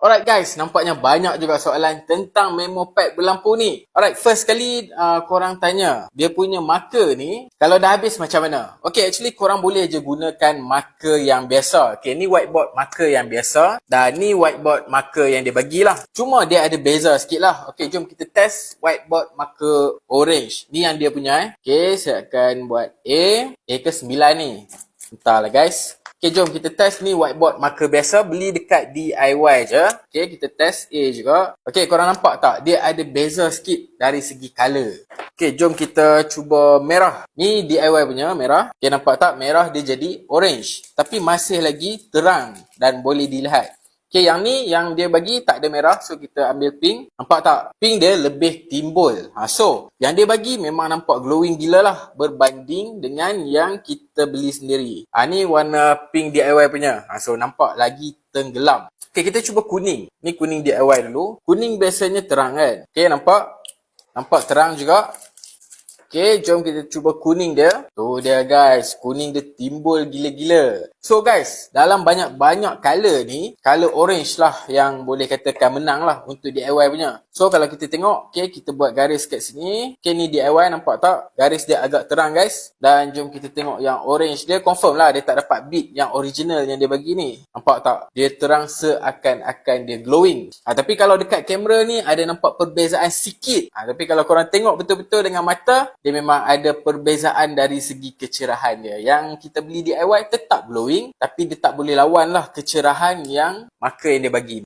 Alright guys, nampaknya banyak juga soalan tentang memo pad berlampu ni. Alright, first kali korang tanya, dia punya marker ni kalau dah habis macam mana? Okay, actually korang boleh je gunakan marker yang biasa. Okay, ni whiteboard marker yang biasa dan ni whiteboard marker yang dia bagilah. Cuma dia ada beza sikit lah. Okay, jom kita test whiteboard marker orange. Ni yang dia punya Okay, saya akan buat A ke 9 ni. Entahlah guys. Okay, jom kita test ni whiteboard marker biasa. Beli dekat DIY je. Okay, kita test A juga. Okay, korang nampak tak? Dia ada beza sikit dari segi color. Okay, jom kita cuba merah. Ni DIY punya merah. Okay, nampak tak? Merah dia jadi orange. Tapi masih lagi terang dan boleh dilihat. Okay, yang ni yang dia bagi tak ada merah. So, kita ambil pink. Nampak tak? Pink dia lebih timbul. So, yang dia bagi memang nampak glowing gila lah. Berbanding dengan yang kita beli sendiri. Ni warna pink DIY punya. So, nampak lagi tenggelam. Okay, kita cuba kuning. Ni kuning DIY dulu. Kuning biasanya terang kan? Okay, nampak? Nampak terang juga. Okay, jom kita cuba kuning dia. Tu dia guys, kuning dia timbul gila-gila. So guys, dalam banyak-banyak color ni, color orange lah yang boleh katakan menang lah untuk DIY punya. So kalau kita tengok, okay, kita buat garis kat sini. Okay, ni DIY nampak tak? Garis dia agak terang guys. Dan jom kita tengok yang orange dia confirm lah dia tak dapat beat yang original yang dia bagi ni. Nampak tak? Dia terang seakan-akan dia glowing. Tapi kalau dekat kamera ni ada nampak perbezaan sikit. Tapi kalau korang tengok betul-betul dengan mata, dia memang ada perbezaan dari segi kecerahan dia. Yang kita beli DIY tetap glowing, tapi dia tak boleh lawan lah kecerahan yang marker yang dia bagi.